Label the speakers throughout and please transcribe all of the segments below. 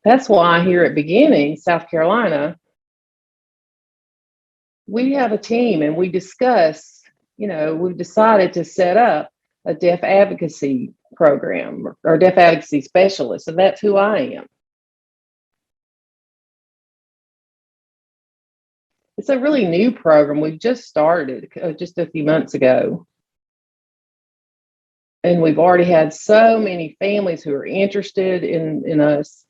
Speaker 1: That's why here at Beginning, South Carolina, we have a team and we discuss, we've decided to set up a deaf advocacy program or deaf advocacy specialist. And that's who I am. It's a really new program. We've just started just a few months ago. And we've already had so many families who are interested in us.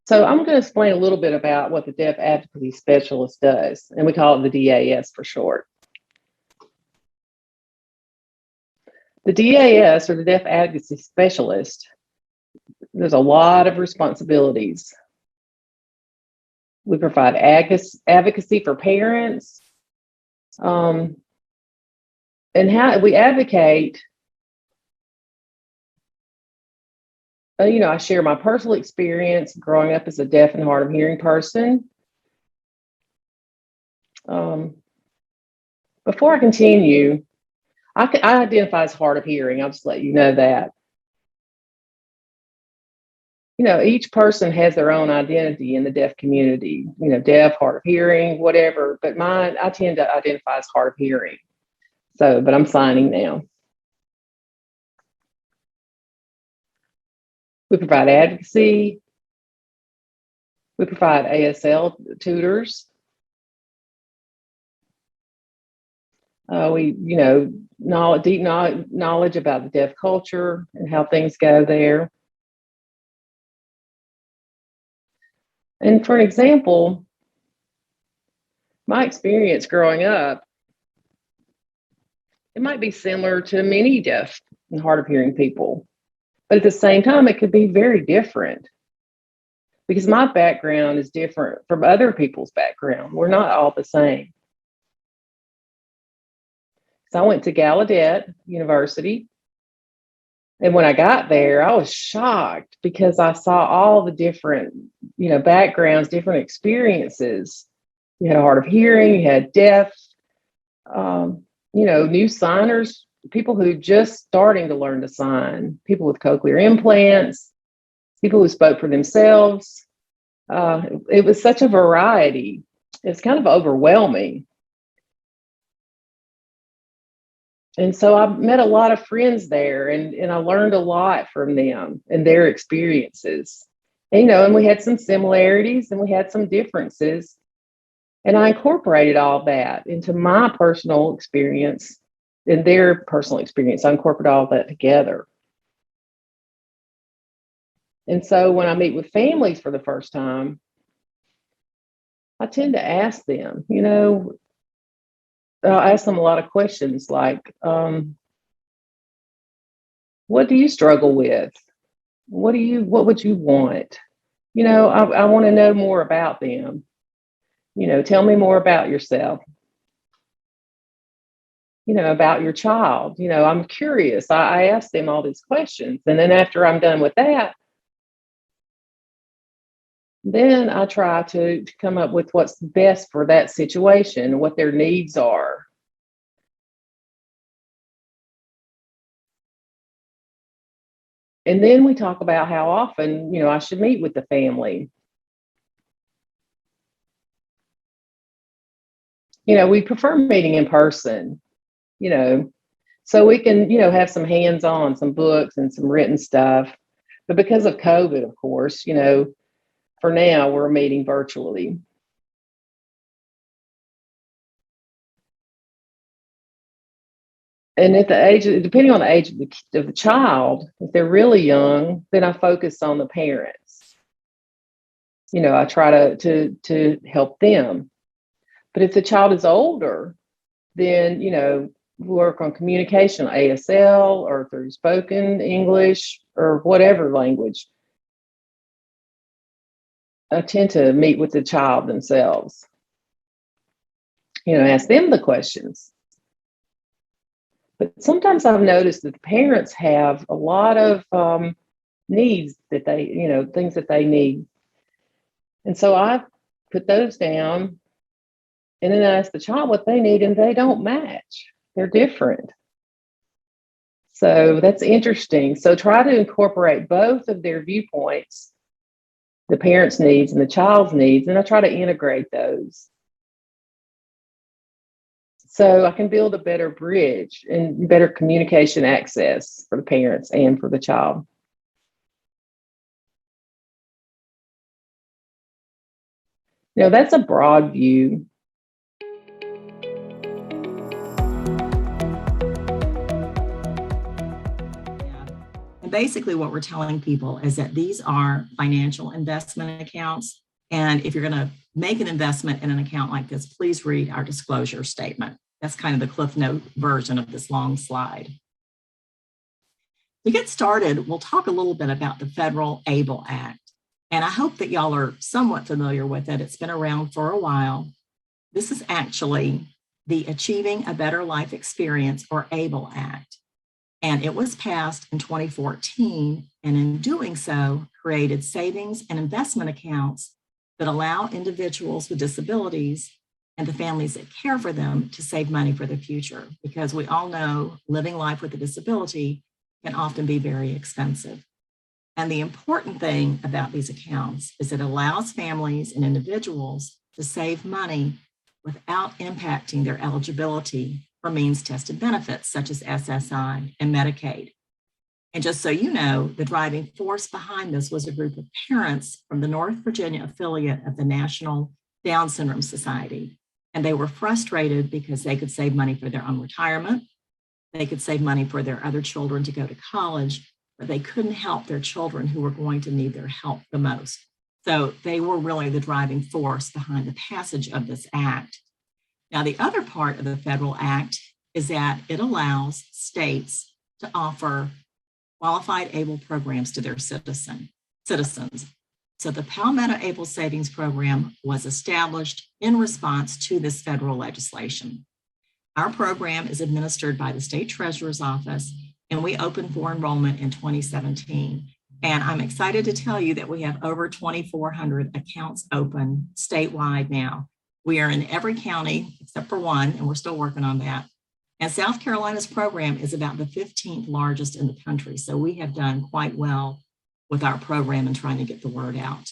Speaker 1: So I'm going to explain a little bit about what the Deaf Advocacy Specialist does, and we call it the DAS for short. The DAS, or the Deaf Advocacy Specialist, there's a lot of responsibilities. We provide advocacy for parents, and how we advocate. I share my personal experience growing up as a deaf and hard of hearing person. Before I continue, I identify as hard of hearing. I'll just let you know that. Each person has their own identity in the deaf community, deaf, hard of hearing, whatever. But I tend to identify as hard of hearing. But I'm signing now. We provide advocacy. We provide ASL tutors. We, deep knowledge about the deaf culture and how things go there. And for an example, my experience growing up, it might be similar to many deaf and hard of hearing people. But at the same time, it could be very different because my background is different from other people's background. We're not all the same. So I went to Gallaudet University. And when I got there, I was shocked because I saw all the different, backgrounds, different experiences. You had a hard of hearing, you had deaf, new signers, people who just starting to learn to sign, people with cochlear implants, people who spoke for themselves. It was such a variety. It's kind of overwhelming. And so I met a lot of friends there, and I learned a lot from them and their experiences. And we had some similarities and we had some differences. And I incorporated all that into my personal experience and their personal experience. I incorporated all that together. And so when I meet with families for the first time, I tend to ask them, I'll ask them a lot of questions like, what do you struggle with? What would you want? I want to know more about them. Tell me more about yourself. About your child. I'm curious. I ask them all these questions. And then after I'm done with that, then I try to come up with what's best for that situation, what their needs are. And then we talk about how often, I should meet with the family. We prefer meeting in person, so we can, have some hands-on, some books and some written stuff. But because of COVID, of course, for now, we're meeting virtually. And at the age, depending on the age of the child, if they're really young, then I focus on the parents. I try to help them. But if the child is older, then, work on communication, ASL, or through spoken English, or whatever language. I tend to meet with the child themselves, ask them the questions. But sometimes I've noticed that the parents have a lot of needs that they, things that they need. And so I put those down and then I ask the child what they need, and they don't match. They're different. So that's interesting. So try to incorporate both of their viewpoints, the parent's needs and the child's needs, and I try to integrate those. So I can build a better bridge and better communication access for the parents and for the child. Now, that's a broad view.
Speaker 2: And basically what we're telling people is that these are financial investment accounts. And if you're going to make an investment in an account like this, please read our disclosure statement. That's kind of the Cliff Note version of this long slide. To get started, we'll talk a little bit about the Federal ABLE Act. And I hope that y'all are somewhat familiar with it. It's been around for a while. This is actually the Achieving a Better Life Experience, or ABLE Act. And it was passed in 2014, and in doing so, created savings and investment accounts that allow individuals with disabilities and the families that care for them to save money for the future, because we all know living life with a disability can often be very expensive. And the important thing about these accounts is it allows families and individuals to save money without impacting their eligibility for means-tested benefits such as SSI and Medicaid. And just so you know, the driving force behind this was a group of parents from the North Virginia affiliate of the National Down Syndrome Society. And they were frustrated because they could save money for their own retirement, they could save money for their other children to go to college, but they couldn't help their children who were going to need their help the most. So they were really the driving force behind the passage of this act. Now, the other part of the federal act is that it allows states to offer qualified ABLE programs to their citizens. So the Palmetto ABLE Savings Program was established in response to this federal legislation. Our program is administered by the State Treasurer's Office, and we opened for enrollment in 2017. And I'm excited to tell you that we have over 2,400 accounts open statewide now. We are in every county except for one, and we're still working on that. And South Carolina's program is about the 15th largest in the country. So we have done quite well with our program and trying to get the word out.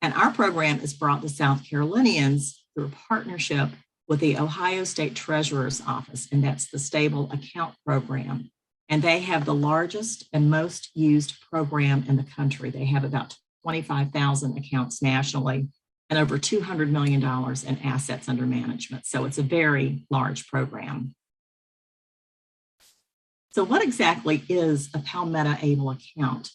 Speaker 2: And our program is brought to South Carolinians through a partnership with the Ohio State Treasurer's Office, and that's the Stable Account Program. And they have the largest and most used program in the country. They have about 25,000 accounts nationally and over $200 million in assets under management. So it's a very large program. So what exactly is a Palmetto ABLE account?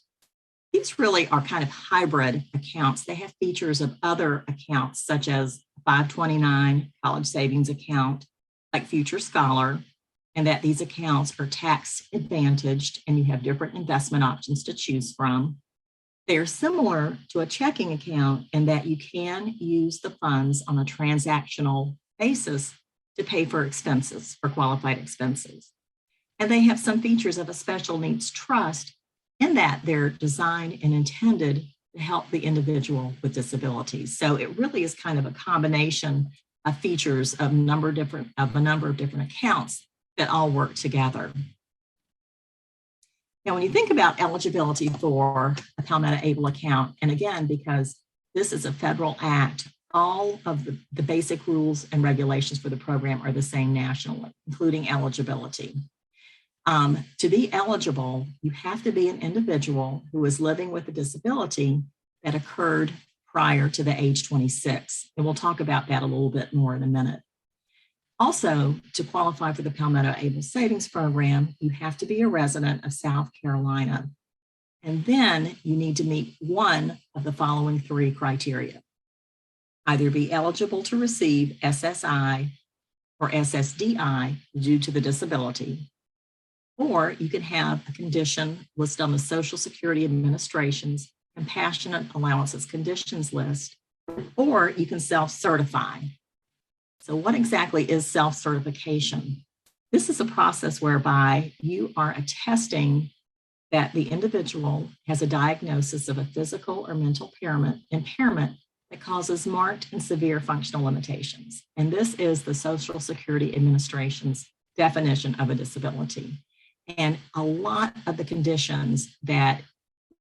Speaker 2: These really are kind of hybrid accounts. They have features of other accounts such as 529 college savings account, like Future Scholar, and that these accounts are tax advantaged and you have different investment options to choose from. They are similar to a checking account in that you can use the funds on a transactional basis to pay for expenses, for qualified expenses. And they have some features of a special needs trust in that they're designed and intended to help the individual with disabilities. So it really is kind of a combination of features of a number of different accounts that all work together. Now, when you think about eligibility for a Palmetto ABLE account, and again, because this is a federal act, all of the basic rules and regulations for the program are the same nationally, including eligibility. To be eligible, you have to be an individual who is living with a disability that occurred prior to the age 26. And we'll talk about that a little bit more in a minute. Also, to qualify for the Palmetto ABLE Savings Program, you have to be a resident of South Carolina. And then you need to meet one of the following three criteria. Either be eligible to receive SSI or SSDI due to the disability, or you can have a condition listed on the Social Security Administration's Compassionate Allowances Conditions list, or you can self-certify. So what exactly is self-certification? This is a process whereby you are attesting that the individual has a diagnosis of a physical or mental impairment that causes marked and severe functional limitations. And this is the Social Security Administration's definition of a disability. And a lot of the conditions that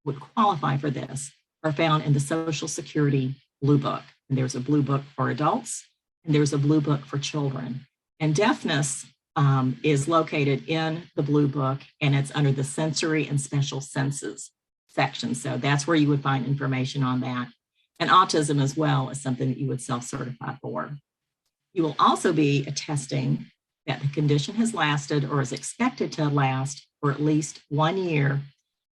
Speaker 2: would qualify for this are found in the Social Security Blue Book. And there's a Blue Book for adults, and there's a Blue Book for children. And deafness is located in the Blue Book, and it's under the Sensory and Special Senses section. So that's where you would find information on that. And autism as well is something that you would self-certify for. You will also be attesting that the condition has lasted or is expected to last for at least 1 year.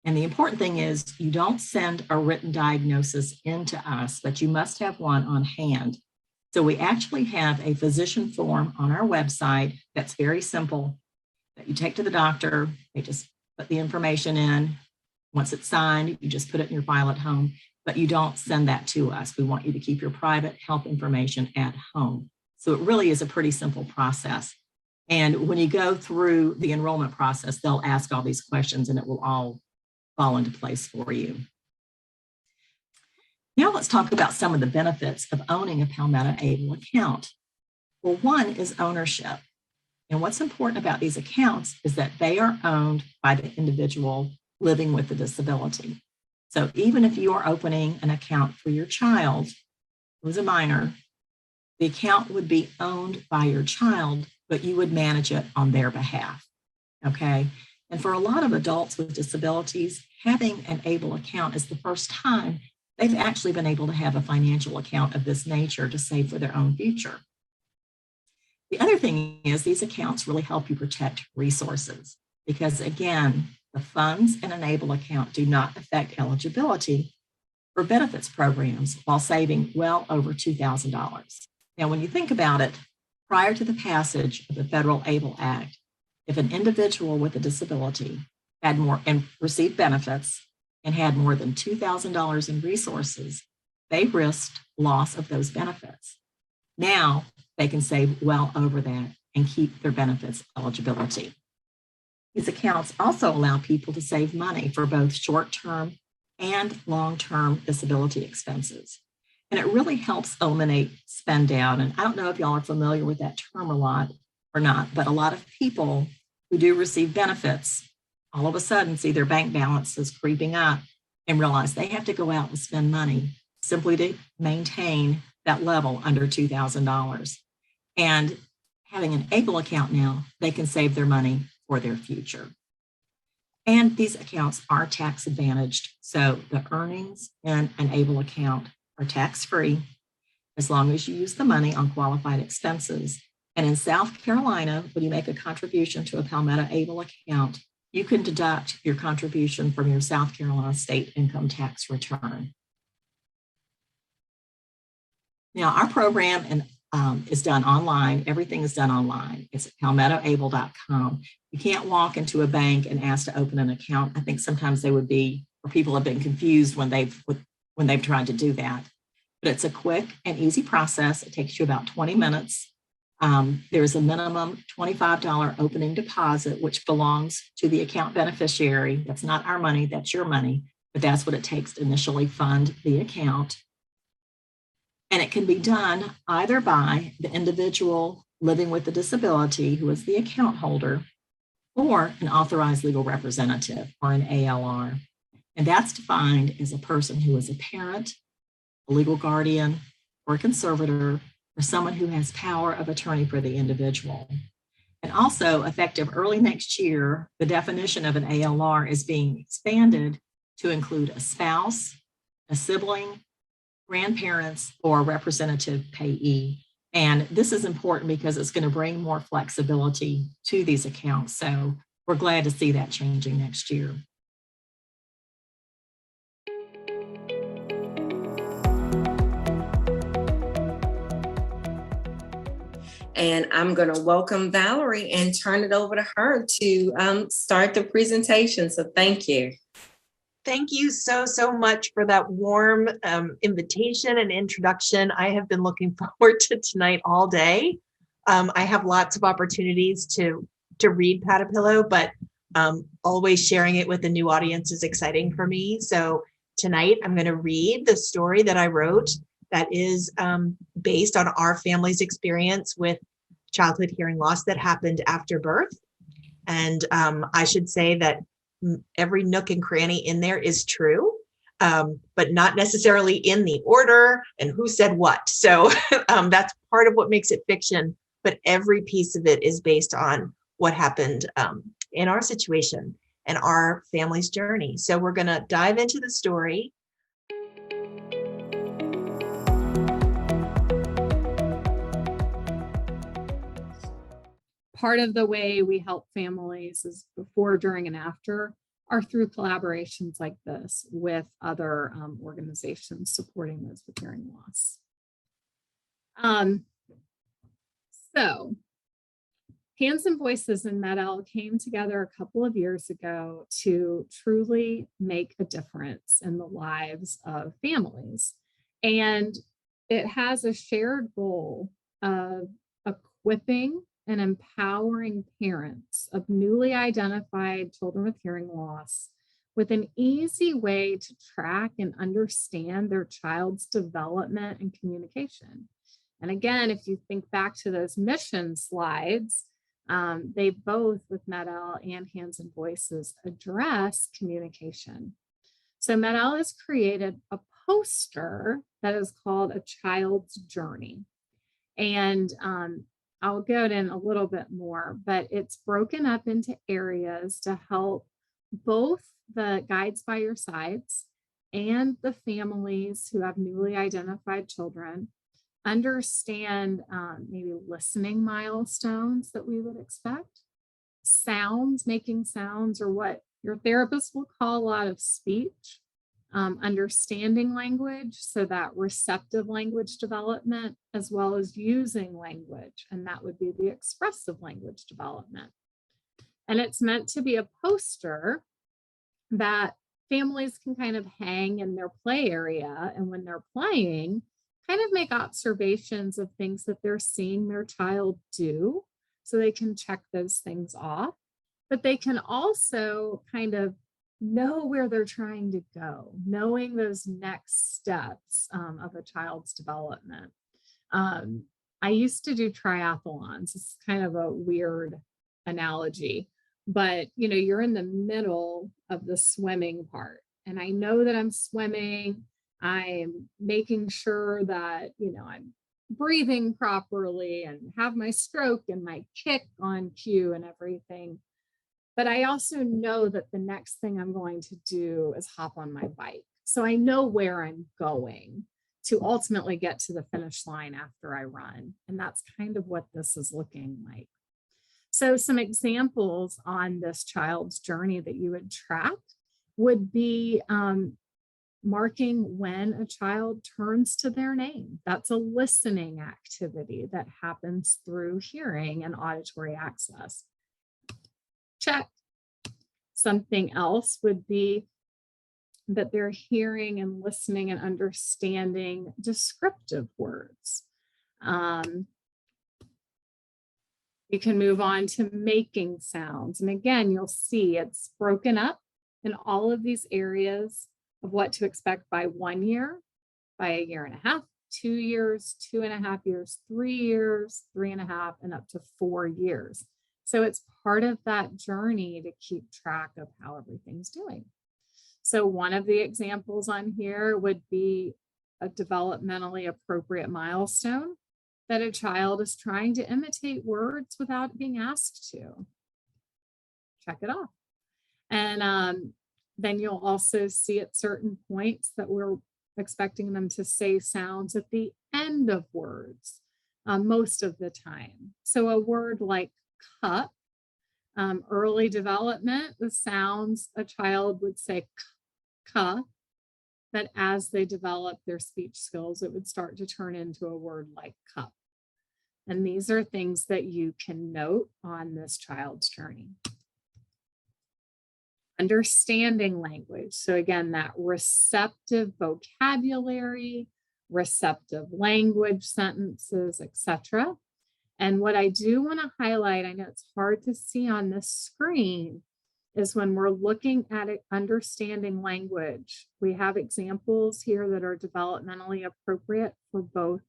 Speaker 2: And the important thing is you don't send a written diagnosis into us, but you must have one on hand. So we actually have a physician form on our website that's very simple that you take to the doctor. They just put the information in. Once it's signed, you just put it in your file at home, but you don't send that to us. We want you to keep your private health information at home. So it really is a pretty simple process. And when you go through the enrollment process, they'll ask all these questions and it will all fall into place for you. Now let's talk about some of the benefits of owning a Palmetto Able account. Well, one is ownership. And what's important about these accounts is that they are owned by the individual living with the disability. So even if you are opening an account for your child who's a minor, the account would be owned by your child, but you would manage it on their behalf, okay? And for a lot of adults with disabilities, having an ABLE account is the first time they've actually been able to have a financial account of this nature to save for their own future. The other thing is these accounts really help you protect resources because, again, the funds in an ABLE account do not affect eligibility for benefits programs while saving well over $2,000. Now, when you think about it, prior to the passage of the Federal ABLE Act, if an individual with a disability had more and received benefits and had more than $2,000 in resources, they risked loss of those benefits. Now they can save well over that and keep their benefits eligibility. These accounts also allow people to save money for both short-term and long-term disability expenses. And it really helps eliminate spend down. And I don't know if y'all are familiar with that term a lot or not, but a lot of people who do receive benefits all of a sudden see their bank balances creeping up and realize they have to go out and spend money simply to maintain that level under $2,000. And having an ABLE account now, they can save their money for their future. And these accounts are tax advantaged. So the earnings in an ABLE account are tax-free as long as you use the money on qualified expenses. And in South Carolina, when you make a contribution to a Palmetto ABLE account, you can deduct your contribution from your South Carolina state income tax return. Now, our program is done online. Everything is done online. It's at palmettoable.com. You can't walk into a bank and ask to open an account. I think sometimes they would be, or people have been confused when they've tried to do that. But it's a quick and easy process. It takes you about 20 minutes. There's a minimum $25 opening deposit, which belongs to the account beneficiary. That's not our money, that's your money, but that's what it takes to initially fund the account. And it can be done either by the individual living with the disability who is the account holder or an authorized legal representative or an ALR. And that's defined as a person who is a parent, a legal guardian, or a conservator, or someone who has power of attorney for the individual. And also, effective early next year, the definition of an ALR is being expanded to include a spouse, a sibling, grandparents, or representative payee. And this is important because it's going to bring more flexibility to these accounts. So we're glad to see that changing next year.
Speaker 3: And I'm going to welcome Valerie and turn it over to her to start the presentation. So thank you.
Speaker 4: Thank you so much for that warm invitation and introduction. I have been looking forward to tonight all day. I have lots of opportunities to read Patapillow, but always sharing it with a new audience is exciting for me. So tonight I'm going to read the story that I wrote that is based on our family's experience with childhood hearing loss that happened after birth. And I should say that every nook and cranny in there is true, but not necessarily in the order and who said what. So that's part of what makes it fiction, but every piece of it is based on what happened in our situation and our family's journey. So we're going to dive into the story.
Speaker 5: Part of the way we help families is before, during, and after are through collaborations like this with other organizations supporting those with hearing loss. So Hands and Voices and MED-EL came together a couple of years ago to truly make a difference in the lives of families. And it has a shared goal of equipping and empowering parents of newly identified children with hearing loss with an easy way to track and understand their child's development and communication. And again, if you think back to those mission slides, they both, with MED-EL and Hands and Voices, address communication. So MED-EL has created a poster that is called A Child's Journey. And I'll go in a little bit more, but it's broken up into areas to help both the guides by your sides and the families who have newly identified children understand maybe listening milestones that we would expect, sounds, making sounds, or what your therapist will call a lot of speech, understanding language, so that receptive language development, as well as using language, and that would be the expressive language development. And it's meant to be a poster that families can kind of hang in their play area, and when they're playing, kind of make observations of things that they're seeing their child do, so they can check those things off. But they can also kind of know where they're trying to go, knowing those next steps of a child's development. I used to do triathlons. It's kind of a weird analogy, but you're in the middle of the swimming part, and I know that I'm swimming. I'm making sure that, I'm breathing properly and have my stroke and my kick on cue and everything. But I also know that the next thing I'm going to do is hop on my bike. So I know where I'm going to ultimately get to the finish line after I run. And that's kind of what this is looking like. So some examples on this child's journey that you would track would be marking when a child turns to their name. That's a listening activity that happens through hearing and auditory access. Check. Something else would be that they're hearing and listening and understanding descriptive words. You can move on to making sounds. And again, you'll see it's broken up in all of these areas of what to expect by 1 year, by a year and a half, 2 years, 2.5 years, 3 years, 3.5, and up to 4 years. So it's part of that journey to keep track of how everything's doing. So one of the examples on here would be a developmentally appropriate milestone that a child is trying to imitate words without being asked to. Check it off. And then you'll also see at certain points that we're expecting them to say sounds at the end of words most of the time. So a word like cup, early development, the sounds a child would say ka, but as they develop their speech skills, it would start to turn into a word like cup. And these are things that you can note on this child's journey. Understanding language. So again, that receptive vocabulary, receptive language sentences, etc. And what I do want to highlight, I know it's hard to see on this screen, is when we're looking at it, understanding language, we have examples here that are developmentally appropriate for both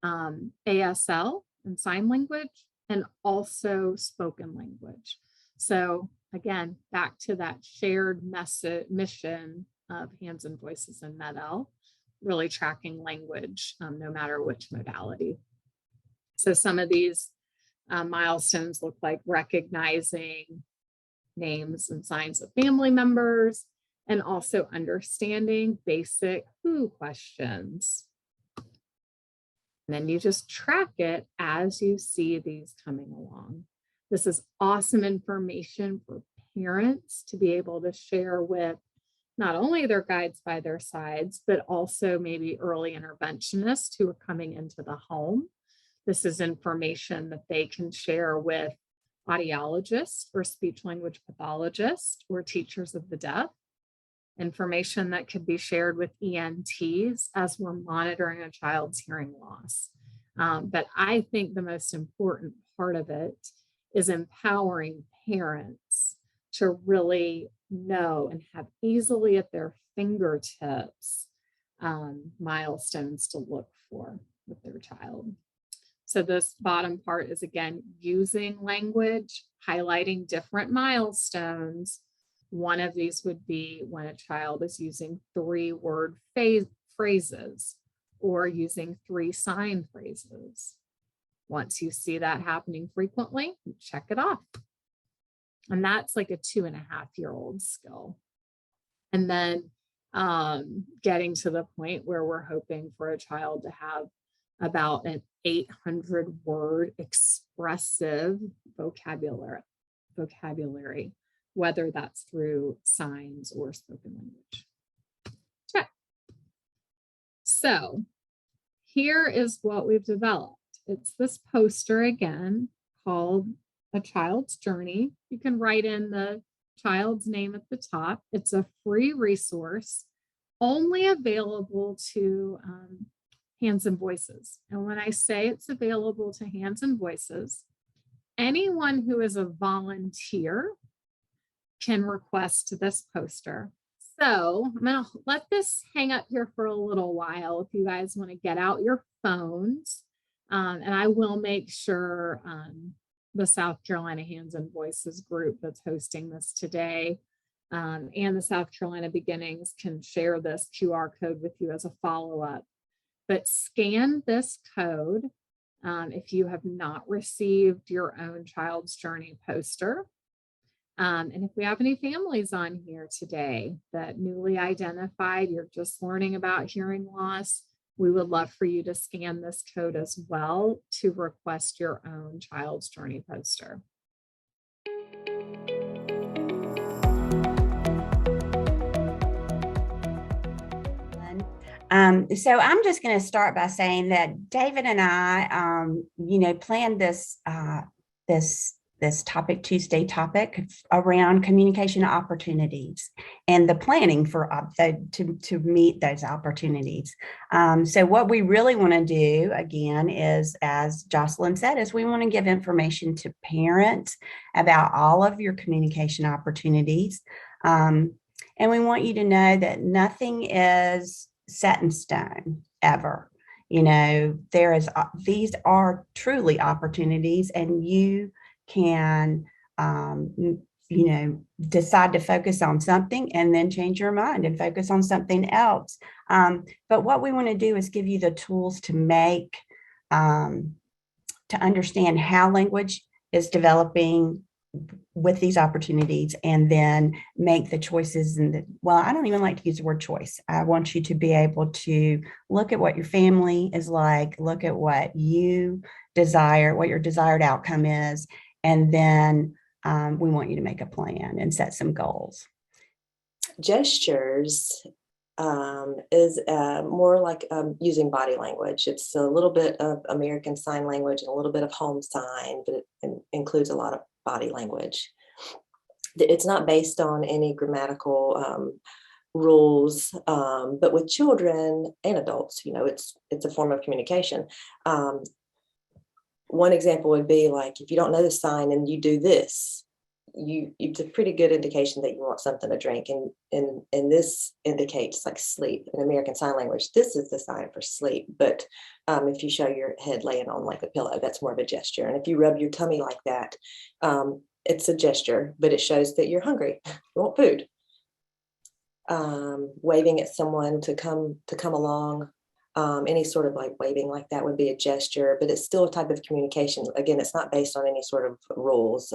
Speaker 5: ASL and sign language and also spoken language. So again, back to that shared mission of Hands and Voices in MED-EL, really tracking language, no matter which modality. So some of these milestones look like recognizing names and signs of family members, and also understanding basic who questions. And then you just track it as you see these coming along. This is awesome information for parents to be able to share with not only their guides by their sides, but also maybe early interventionists who are coming into the home. This is information that they can share with audiologists or speech language pathologists or teachers of the deaf. Information that could be shared with ENTs as we're monitoring a child's hearing loss. But I think the most important part of it is empowering parents to really know and have easily at their fingertips milestones to look for with their child. So this bottom part is, again, using language, highlighting different milestones. One of these would be when a child is using 3-word phrases or using 3 sign phrases. Once you see that happening frequently, check it off. And that's like a 2.5-year-old skill. And then getting to the point where we're hoping for a child to have about an 800-word expressive vocabulary, whether that's through signs or spoken language. Check. So here is what we've developed. It's this poster again called A Child's Journey. You can write in the child's name at the top. It's a free resource only available to Hands and Voices. And when I say it's available to Hands and Voices, anyone who is a volunteer can request this poster. So I'm going to let this hang up here for a little while if you guys want to get out your phones. And I will make sure the South Carolina Hands and Voices group that's hosting this today and the South Carolina Beginnings can share this QR code with you as a follow-up. But scan this code if you have not received your own Child's Journey poster. And if we have any families on here today that newly identified, you're just learning about hearing loss, we would love for you to scan this code as well to request your own Child's Journey poster.
Speaker 6: So I'm just going to start by saying that David and I, planned this topic Tuesday topic around communication opportunities and the planning for to meet those opportunities. So what we really want to do again is, as Jocelyn said, is we want to give information to parents about all of your communication opportunities. And we want you to know that nothing is set in stone ever. These are truly opportunities, and you can, decide to focus on something and then change your mind and focus on something else. But what we want to do is give you the tools to to understand how language is developing with these opportunities, and then make the choices. I don't even like to use the word choice. I want you to be able to look at what your family is like, look at what you desire, what your desired outcome is, and then we want you to make a plan and set some goals.
Speaker 7: Gestures is more like using body language. It's a little bit of American Sign Language and a little bit of home sign, but it includes a lot of body language. It's not based on any grammatical rules, but with children and adults, it's a form of communication. One example would be like, if you don't know the sign and you do this, it's a pretty good indication that you want something to drink. And this indicates like sleep. In American Sign Language, this is the sign for sleep. But if you show your head laying on like a pillow, that's more of a gesture. And if you rub your tummy like that, it's a gesture, but it shows that you're hungry, you want food. Waving at someone to come along. Any sort of like waving like that would be a gesture, but it's still a type of communication. Again, it's not based on any sort of rules.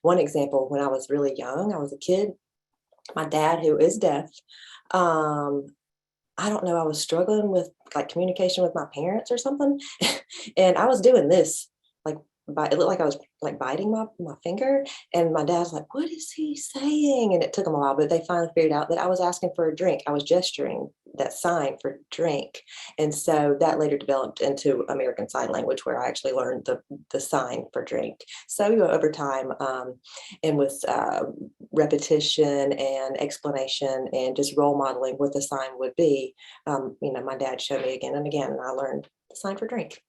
Speaker 7: One example, when I was really young, I was a kid, my dad, who is deaf, I don't know, I was struggling with like communication with my parents or something. And I was doing this, like, it looked like I was like biting my finger. And my dad's like, what is he saying? And it took him a while, but they finally figured out that I was asking for a drink. I was gesturing that sign for drink. And so that later developed into American Sign Language, where I actually learned the sign for drink. So, you know, over time, and with repetition and explanation and just role modeling what the sign would be, you know, my dad showed me again and again, and I learned the sign for drink.